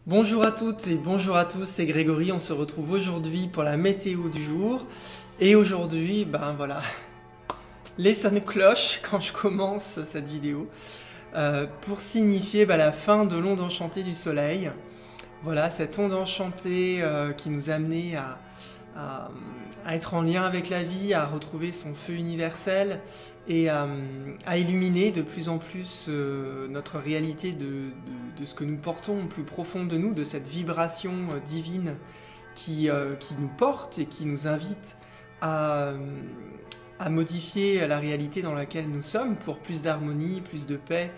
Bonjour à toutes et bonjour à tous, c'est Grégory, on se retrouve aujourd'hui pour la météo du jour. Et aujourd'hui, voilà, les sons cloches quand je commence cette vidéo pour signifier la fin de l'onde enchantée du soleil. Voilà, cette onde enchantée qui nous a amené à être en lien avec la vie, à retrouver son feu universel et à illuminer de plus en plus notre réalité de ce que nous portons au plus profond de nous, de cette vibration divine qui nous porte et qui nous invite à modifier la réalité dans laquelle nous sommes pour plus d'harmonie, plus de paix,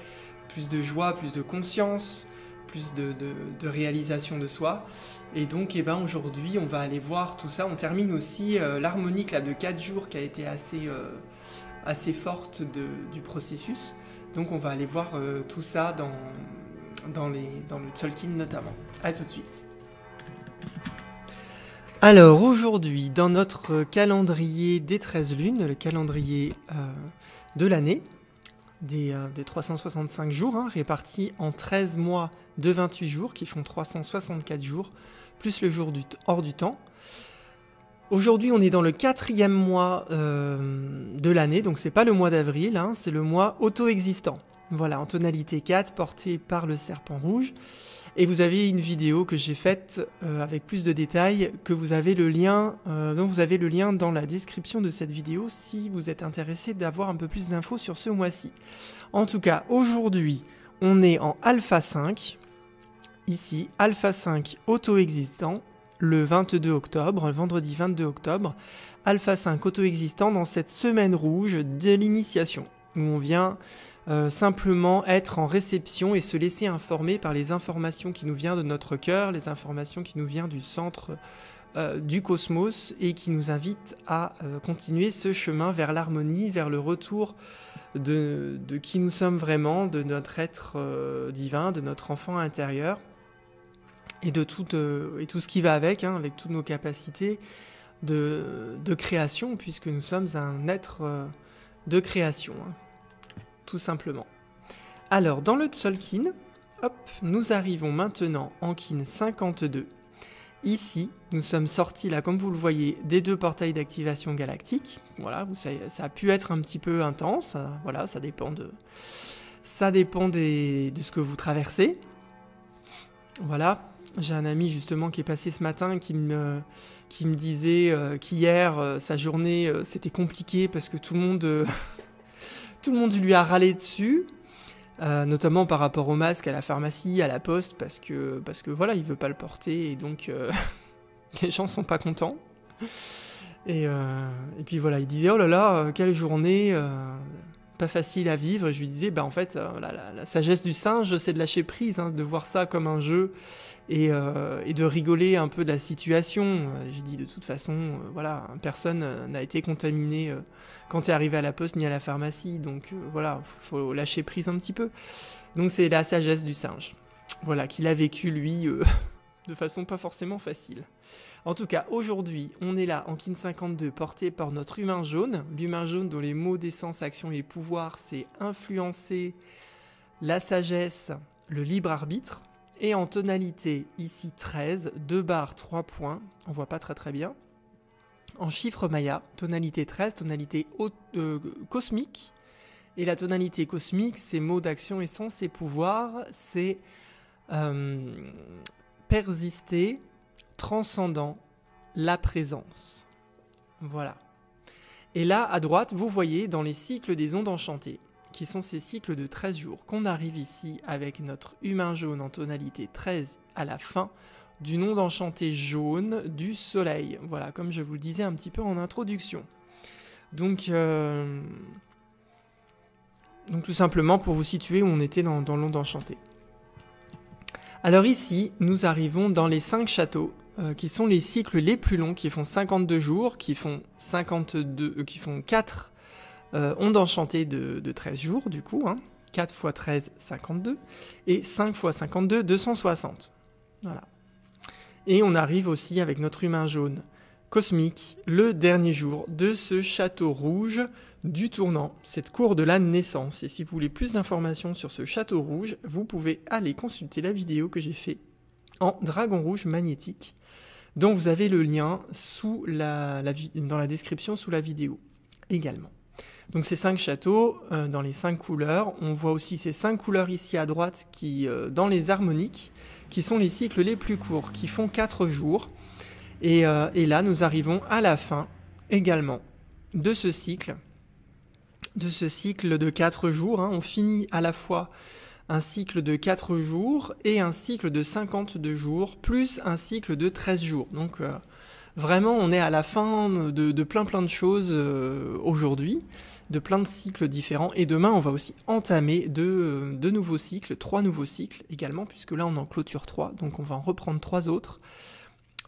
plus de joie, plus de conscience, plus de réalisation de soi. Et donc aujourd'hui on va aller voir tout ça. On termine aussi l'harmonique de 4 jours qui a été assez forte du processus. Donc on va aller voir tout ça dans le Tzolk'in notamment. A tout de suite. Alors aujourd'hui, dans notre calendrier des 13 lunes, le calendrier de l'année, des 365 jours, répartis en 13 mois de 28 jours, qui font 364 jours, plus le jour hors du temps. Aujourd'hui, on est dans le 4e mois de l'année, donc c'est pas le mois d'avril, c'est le mois auto-existant. Voilà, en tonalité 4, porté par le serpent rouge. Et vous avez une vidéo que j'ai faite avec plus de détails, que vous avez le lien, dont vous avez le lien dans la description de cette vidéo si vous êtes intéressé d'avoir un peu plus d'infos sur ce mois-ci. En tout cas, aujourd'hui, on est en Alpha 5, ici, Alpha 5 auto-existant, le 22 octobre, le vendredi 22 octobre, Alpha 5 auto-existant dans cette semaine rouge de l'initiation, où on vient simplement être en réception et se laisser informer par les informations qui nous viennent de notre cœur, les informations qui nous viennent du centre du cosmos et qui nous invitent à continuer ce chemin vers l'harmonie, vers le retour de qui nous sommes vraiment, de notre être divin, de notre enfant intérieur et de tout ce qui va avec toutes nos capacités de création, puisque nous sommes un être de création. Tout simplement. Alors, dans le Tzolk'in, nous arrivons maintenant en Kin 52. Ici, nous sommes sortis, là, comme vous le voyez, des 2 portails d'activation galactique. Voilà, ça a pu être un petit peu intense. Voilà, ça dépend de ce que vous traversez. Voilà, j'ai un ami justement qui est passé ce matin qui me disait qu'hier, sa journée, c'était compliqué parce que tout le monde lui a râlé dessus, notamment par rapport au masque à la pharmacie, à la poste, parce que voilà, il veut pas le porter et donc les gens sont pas contents. Et puis voilà, il disait oh là là, quelle journée, pas facile à vivre. Et je lui disais en fait la sagesse du singe, c'est de lâcher prise, de voir ça comme un jeu et de rigoler un peu de la situation. J'ai dit de toute façon, voilà, personne n'a été contaminé quand tu es arrivé à la poste ni à la pharmacie, donc voilà, faut lâcher prise un petit peu. Donc c'est la sagesse du singe, voilà, qu'il a vécu lui de façon pas forcément facile. En tout cas, aujourd'hui, on est là en Kin 52, porté par notre humain jaune, l'humain jaune dont les mots d'essence, action et pouvoir, c'est influencer la sagesse, le libre arbitre, et en tonalité ici 13, 2 barres, 3 points, on voit pas très bien. En chiffre maya, tonalité 13, tonalité cosmique. Et la tonalité cosmique, c'est mots d'action, essence et pouvoir, c'est persister, transcendant la présence. Voilà. Et là, à droite, vous voyez dans les cycles des ondes enchantées, qui sont ces cycles de 13 jours, qu'on arrive ici avec notre humain jaune en tonalité 13 à la fin d'une onde enchantée jaune du soleil. Voilà, comme je vous le disais un petit peu en introduction. Donc tout simplement pour vous situer où on était dans l'onde enchantée. Alors ici, nous arrivons dans les 5 châteaux, qui sont les cycles les plus longs, qui font 52 jours, qui font 4 ondes enchantées de 13 jours, du coup, 4 x 13, 52, et 5 x 52, 260. Voilà. Et on arrive aussi avec notre humain jaune cosmique, le dernier jour de ce château rouge du tournant, cette cour de la naissance. Et si vous voulez plus d'informations sur ce château rouge, vous pouvez aller consulter la vidéo que j'ai fait en dragon rouge magnétique, dont vous avez le lien dans la description sous la vidéo également. Donc ces 5 châteaux dans les 5 couleurs. On voit aussi ces 5 couleurs ici à droite qui, dans les harmoniques, qui sont les cycles les plus courts, qui font 4 jours. Et là, nous arrivons à la fin également de ce cycle de 4 jours. On finit à la fois un cycle de 4 jours et un cycle de 52 jours, plus un cycle de 13 jours. Donc vraiment, on est à la fin de plein de choses aujourd'hui, de plein de cycles différents. Et demain, on va aussi entamer deux nouveaux cycles, 3 nouveaux cycles également, puisque là, on en clôture 3, donc on va en reprendre 3 autres.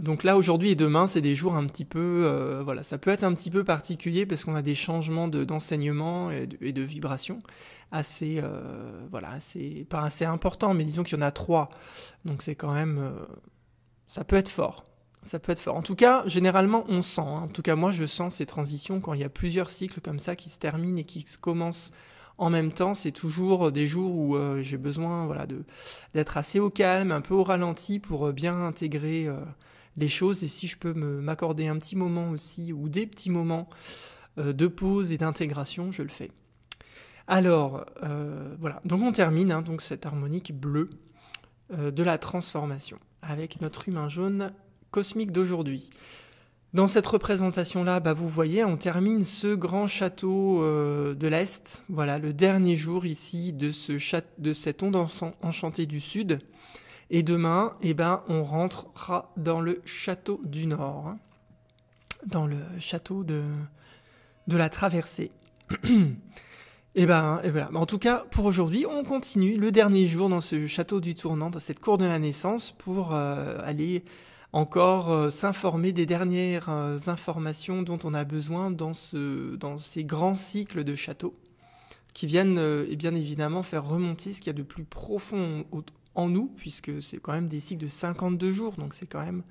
Donc là, aujourd'hui et demain, c'est des jours un petit peu... voilà, ça peut être un petit peu particulier parce qu'on a des changements d'enseignement et de vibrations assez... pas assez importants, mais disons qu'il y en a 3. Donc c'est quand même... ça peut être fort. Ça peut être fort. En tout cas, généralement, on sent. En tout cas, moi, je sens ces transitions quand il y a plusieurs cycles comme ça qui se terminent et qui commencent en même temps. C'est toujours des jours où j'ai besoin d'être assez au calme, un peu au ralenti pour bien intégrer les choses. Et si je peux m'accorder un petit moment aussi, ou des petits moments de pause et d'intégration, je le fais. Alors, voilà. Donc on termine donc cette harmonique bleue de la transformation avec notre humain jaune cosmique d'aujourd'hui. Dans cette représentation-là, vous voyez, on termine ce grand château de l'Est, voilà, le dernier jour ici de cette onde enchantée du Sud. Et demain, on rentrera dans le château du Nord, dans le château de la traversée. Et voilà. En tout cas, pour aujourd'hui, on continue le dernier jour dans ce château du Tournant, dans cette cour de la naissance, pour aller encore s'informer des dernières informations dont on a besoin dans ces grands cycles de châteaux qui viennent bien évidemment faire remonter ce qu'il y a de plus profond en nous, puisque c'est quand même des cycles de 52 jours, donc c'est quand même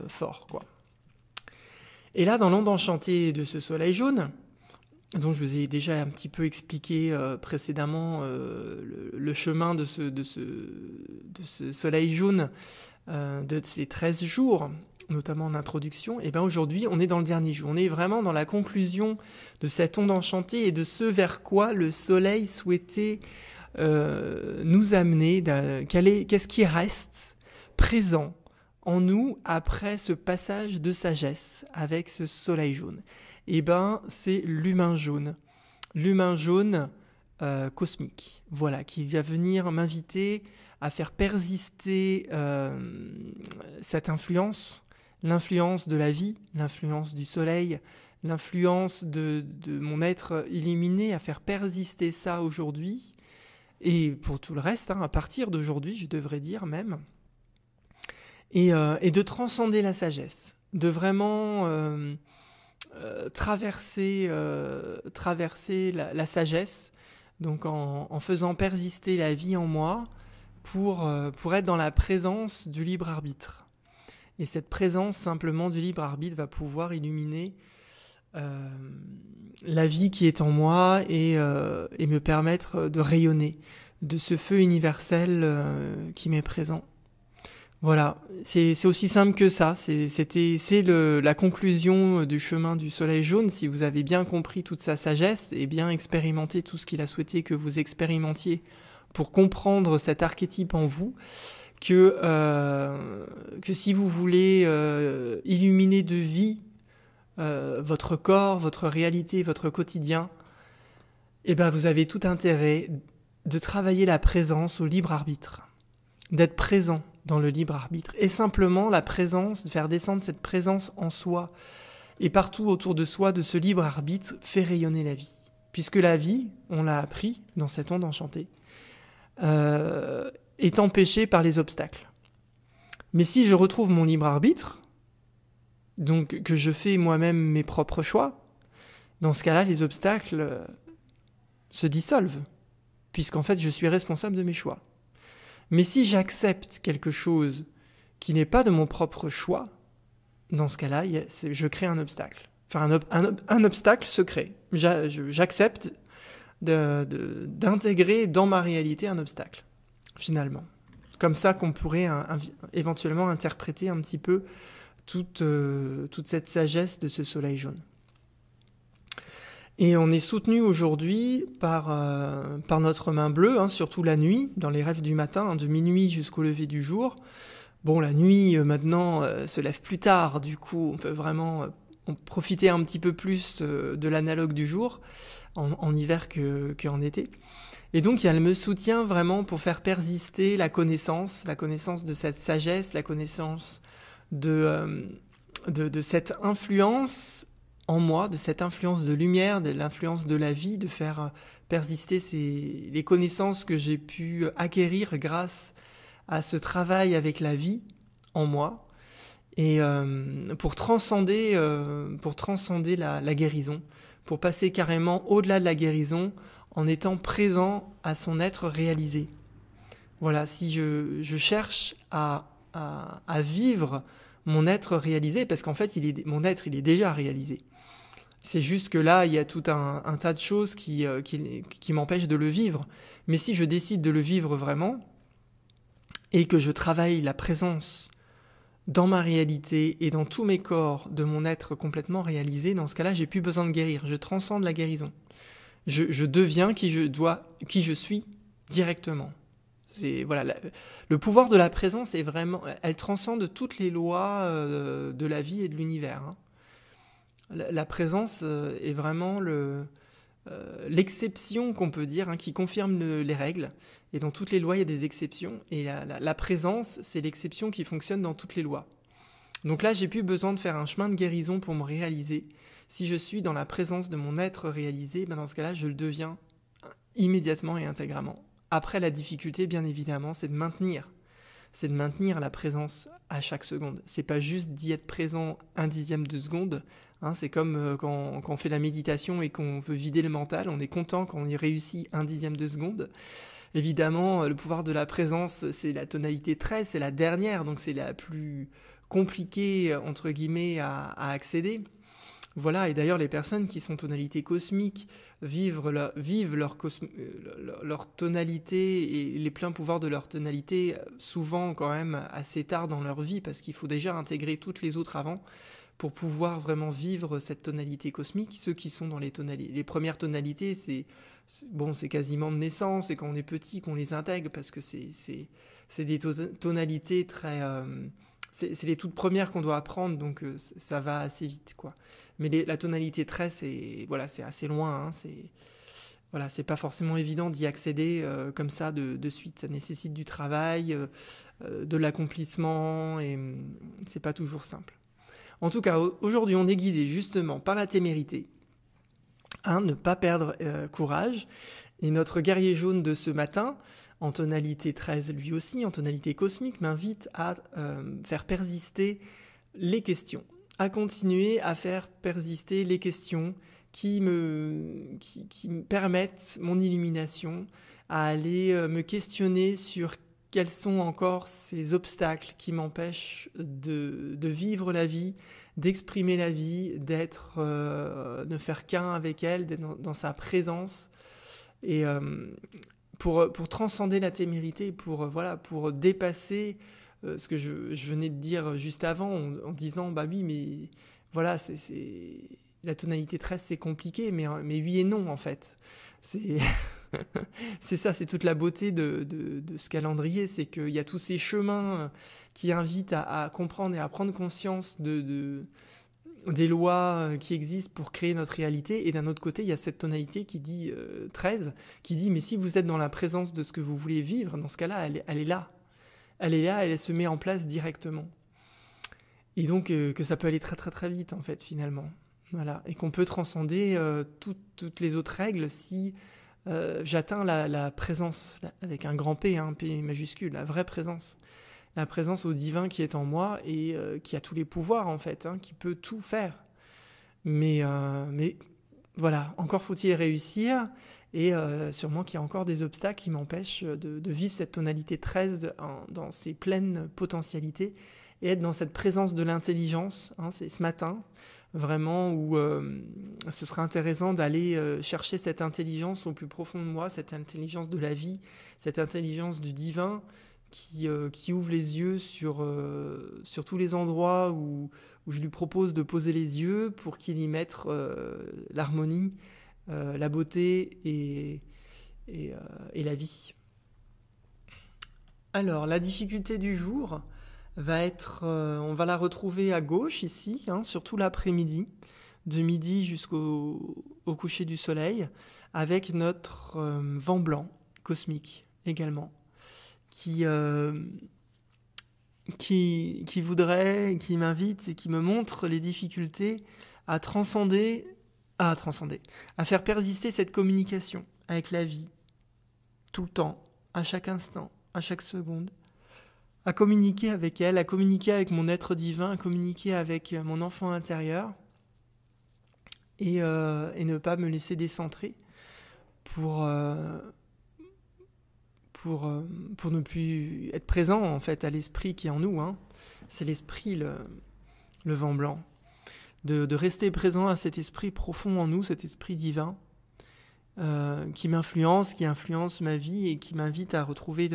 fort, quoi. Et là, dans l'onde enchantée de ce soleil jaune, dont je vous ai déjà un petit peu expliqué précédemment le chemin de ce soleil jaune, de ces 13 jours, notamment en introduction, et aujourd'hui, on est dans le dernier jour. On est vraiment dans la conclusion de cette onde enchantée et de ce vers quoi le soleil souhaitait nous amener. Qu'est-ce qui reste présent en nous après ce passage de sagesse avec ce soleil jaune? C'est l'humain jaune. L'humain jaune cosmique, voilà, qui va venir m'inviter à faire persister cette influence, l'influence de la vie, l'influence du soleil, l'influence de mon être illuminé, à faire persister ça aujourd'hui, et pour tout le reste, à partir d'aujourd'hui, je devrais dire même, et de transcender la sagesse, de vraiment traverser la sagesse, donc en faisant persister la vie en moi, pour être dans la présence du libre arbitre. Et cette présence simplement du libre arbitre va pouvoir illuminer la vie qui est en moi et me permettre de rayonner de ce feu universel qui m'est présent. Voilà, c'est aussi simple que ça. C'est la conclusion du chemin du soleil jaune. Si vous avez bien compris toute sa sagesse et bien expérimenté tout ce qu'il a souhaité que vous expérimentiez pour comprendre cet archétype en vous, que si vous voulez illuminer de vie votre corps, votre réalité, votre quotidien, vous avez tout intérêt de travailler la présence au libre arbitre, d'être présent dans le libre arbitre, et simplement la présence, de faire descendre cette présence en soi, et partout autour de soi, de ce libre arbitre, fait rayonner la vie. Puisque la vie, on l'a appris dans cette onde enchantée, est empêchée par les obstacles. Mais si je retrouve mon libre arbitre, donc que je fais moi-même mes propres choix, dans ce cas-là, les obstacles se dissolvent, puisqu'en fait, je suis responsable de mes choix. Mais si j'accepte quelque chose qui n'est pas de mon propre choix, dans ce cas-là, je crée un obstacle. Enfin, un obstacle se crée. J'accepte d'intégrer dans ma réalité un obstacle, finalement. comme ça qu'on pourrait éventuellement interpréter un petit peu toute cette sagesse de ce soleil jaune. Et on est soutenu aujourd'hui par notre main bleue, hein, surtout la nuit, dans les rêves du matin, hein, de minuit jusqu'au lever du jour. Bon, la nuit, maintenant, se lève plus tard, du coup, on peut vraiment profiter un petit peu plus de l'analogue du jour, en hiver qu'en été. Et donc, elle me soutient vraiment pour faire persister la connaissance de cette sagesse, la connaissance de cette influence en moi, de cette influence de lumière, de l'influence de la vie, de faire persister les connaissances que j'ai pu acquérir grâce à ce travail avec la vie en moi, et pour transcender la guérison, pour passer carrément au-delà de la guérison en étant présent à son être réalisé. Voilà, si je cherche à vivre mon être réalisé, parce qu'en fait, mon être, il est déjà réalisé. C'est juste que là, il y a tout un tas de choses qui m'empêchent de le vivre. Mais si je décide de le vivre vraiment, et que je travaille la présence dans ma réalité et dans tous mes corps de mon être complètement réalisé, dans ce cas-là, j'ai plus besoin de guérir. Je transcende la guérison. Je deviens qui je suis directement. Voilà, le pouvoir de la présence est vraiment, elle transcende toutes les lois de la vie et de l'univers. Hein. La présence est vraiment l'exception qu'on peut dire, hein, qui confirme les règles. Et dans toutes les lois, il y a des exceptions. Et la présence, c'est l'exception qui fonctionne dans toutes les lois. Donc là, j'ai plus besoin de faire un chemin de guérison pour me réaliser. Si je suis dans la présence de mon être réalisé, dans ce cas-là, je le deviens immédiatement et intégralement. Après, la difficulté, bien évidemment, c'est de maintenir la présence à chaque seconde. C'est pas juste d'y être présent 1/10 de seconde. Hein, c'est comme quand on fait la méditation et qu'on veut vider le mental, on est content quand on y réussit 1/10 de seconde. Évidemment, le pouvoir de la présence, c'est la tonalité 13, c'est la dernière, donc c'est la plus compliquée, entre guillemets, à accéder. Voilà, et d'ailleurs, les personnes qui sont tonalité cosmique vivent leur tonalité et les pleins pouvoirs de leur tonalité souvent quand même assez tard dans leur vie, parce qu'il faut déjà intégrer toutes les autres avant pour pouvoir vraiment vivre cette tonalité cosmique. Ceux qui sont dans les premières tonalités, c'est quasiment de naissance, et quand on est petit qu'on les intègre, parce que c'est des tonalités très... c'est les toutes premières qu'on doit apprendre, donc ça va assez vite, quoi. Mais la tonalité 13, c'est assez loin, hein, c'est pas forcément évident d'y accéder comme ça de suite. Ça nécessite du travail, de l'accomplissement, et c'est pas toujours simple. En tout cas, aujourd'hui, on est guidé justement par la témérité, ne pas perdre courage. Et notre guerrier jaune de ce matin, en tonalité 13 lui aussi, en tonalité cosmique, m'invite à faire persister les questions, à continuer à faire persister les questions qui me permettent mon illumination, à aller me questionner sur quels sont encore ces obstacles qui m'empêchent de vivre la vie, d'exprimer la vie, ne faire qu'un avec elle, d'être dans sa présence, et pour transcender la témérité, pour dépasser ce que je venais de dire juste avant, en disant bah oui, mais voilà, la tonalité 13 c'est compliqué, mais oui et non en fait. C'est ça, c'est toute la beauté de ce calendrier, c'est qu'il y a tous ces chemins qui invitent à comprendre et à prendre conscience des lois qui existent pour créer notre réalité. Et d'un autre côté, il y a cette tonalité qui dit 13, qui dit mais si vous êtes dans la présence de ce que vous voulez vivre, dans ce cas-là, elle est là. Elle est là, elle se met en place directement. Et donc que ça peut aller très très très vite en fait finalement. Voilà. Et qu'on peut transcender toutes les autres règles si j'atteins la présence, avec un grand P, un P majuscule, la vraie présence. La présence au divin qui est en moi et qui a tous les pouvoirs en fait, qui peut tout faire. Mais voilà, encore faut-il réussir, et sûrement qu'il y a encore des obstacles qui m'empêchent de vivre cette tonalité 13 dans ses pleines potentialités et être dans cette présence de l'intelligence. C'est ce matin, vraiment, où ce serait intéressant d'aller chercher cette intelligence au plus profond de moi, cette intelligence de la vie, cette intelligence du divin, qui ouvre les yeux sur tous les endroits où je lui propose de poser les yeux pour qu'il y mette l'harmonie, la beauté et la vie. Alors, la difficulté du jour va être, on va la retrouver à gauche ici, surtout l'après-midi, de midi au coucher du soleil, avec notre vent blanc cosmique également, qui voudrait, qui m'invite et qui me montre les difficultés à à faire persister cette communication avec la vie, tout le temps, à chaque instant, à chaque seconde, à communiquer avec elle, à communiquer avec mon être divin, à communiquer avec mon enfant intérieur, et ne pas me laisser décentrer pour ne plus être présent en fait à l'esprit qui est en nous. C'est l'esprit, le vent blanc. De rester présent à cet esprit profond en nous, cet esprit divin, qui m'influence, qui influence ma vie et qui m'invite à retrouver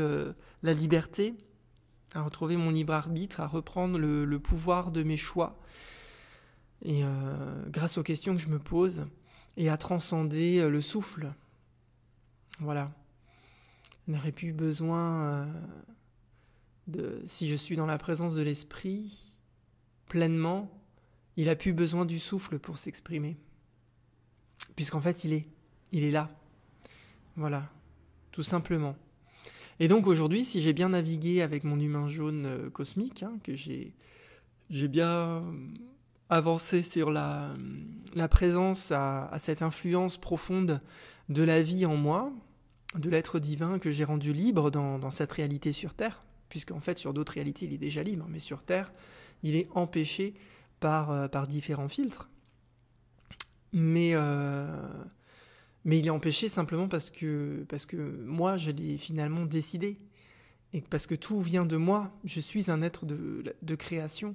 la liberté, à retrouver mon libre arbitre, à reprendre le pouvoir de mes choix, et grâce aux questions que je me pose, et à transcender le souffle. Voilà. Je n'aurais plus besoin si je suis dans la présence de l'esprit, pleinement, il n'a plus besoin du souffle pour s'exprimer. Puisqu'en fait, il est là. Voilà, tout simplement. Et donc aujourd'hui, si j'ai bien navigué avec mon humain jaune cosmique, que j'ai bien avancé sur la présence à cette influence profonde de la vie en moi, de l'être divin que j'ai rendu libre dans cette réalité sur Terre, puisqu'en fait sur d'autres réalités il est déjà libre, mais sur Terre il est empêché par différents filtres. Mais il est empêché simplement parce que moi je l'ai finalement décidé, et parce que tout vient de moi. Je suis un être de création.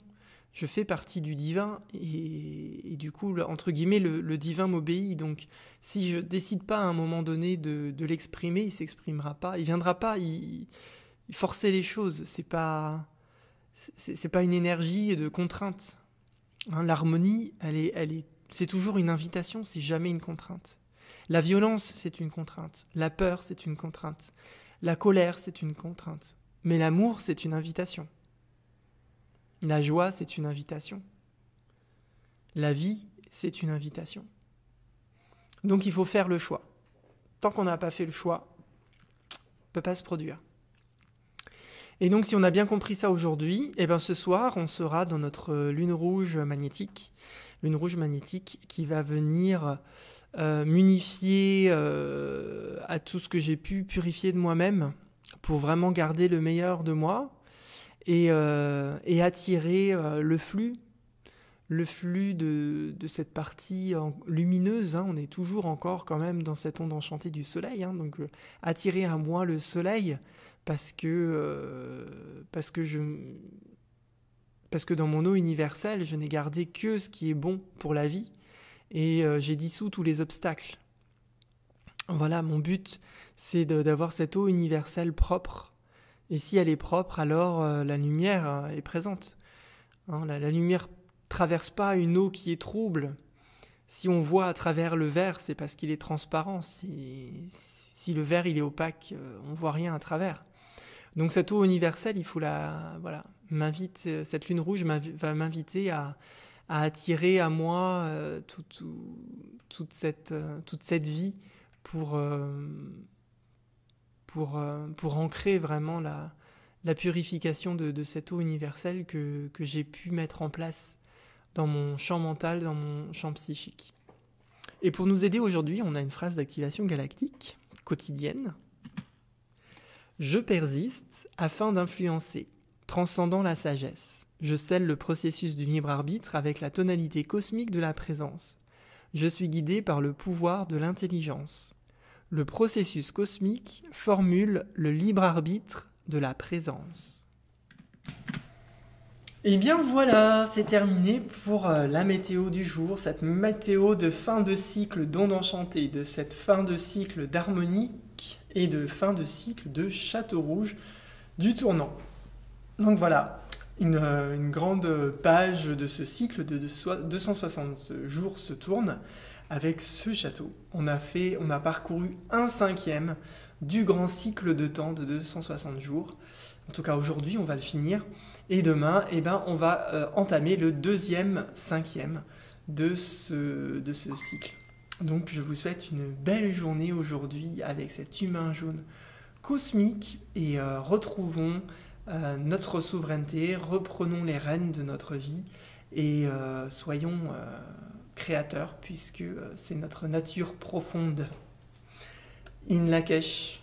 Je fais partie du divin, et du coup, entre guillemets, le divin m'obéit. Donc, si je décide pas à un moment donné de l'exprimer, il s'exprimera pas. Il viendra pas. Il forcer les choses, c'est pas une énergie de contrainte. L'harmonie, c'est toujours une invitation, c'est jamais une contrainte. La violence, c'est une contrainte. La peur, c'est une contrainte. La colère, c'est une contrainte. Mais l'amour, c'est une invitation. La joie, c'est une invitation. La vie, c'est une invitation. Donc il faut faire le choix. Tant qu'on n'a pas fait le choix, on ne peut pas se produire. Et donc si on a bien compris ça aujourd'hui, ce soir, on sera dans notre lune rouge magnétique qui va venir m'unifier à tout ce que j'ai pu purifier de moi-même pour vraiment garder le meilleur de moi, et attirer le flux de cette partie lumineuse. On est toujours encore quand même dans cette onde enchantée du soleil, donc attirer à moi le soleil, parce que dans mon eau universelle, je n'ai gardé que ce qui est bon pour la vie, et j'ai dissous tous les obstacles. Voilà, mon but, c'est d'avoir cette eau universelle propre. Et si elle est propre, alors la lumière est présente. La lumière traverse pas une eau qui est trouble. Si on voit à travers le verre, c'est parce qu'il est transparent. Si le verre il est opaque, on voit rien à travers. Donc cette eau universelle, il faut cette lune rouge va m'inviter à attirer à moi toute cette vie pour ancrer vraiment la purification de cette eau universelle que j'ai pu mettre en place dans mon champ mental, dans mon champ psychique. Et pour nous aider aujourd'hui, on a une phrase d'activation galactique quotidienne. Je persiste afin d'influencer, transcendant la sagesse. Je scelle le processus du libre arbitre avec la tonalité cosmique de la présence. Je suis guidé par le pouvoir de l'intelligence. Le processus cosmique formule le libre arbitre de la présence. Et bien voilà, c'est terminé pour la météo du jour, cette météo de fin de cycle d'onde enchantée, de cette fin de cycle d'harmonique et de fin de cycle de château rouge. du tournant. Donc voilà, une grande page de ce cycle de 260 jours se tourne avec ce château. On a parcouru un cinquième du grand cycle de temps de 260 jours. En tout cas, aujourd'hui, on va le finir. Et demain, eh ben, on va entamer le deuxième cinquième de ce cycle. Donc, je vous souhaite une belle journée aujourd'hui avec cet humain jaune cosmique et retrouvons notre souveraineté, reprenons les rênes de notre vie et soyons créateurs puisque c'est notre nature profonde. In Lakesh.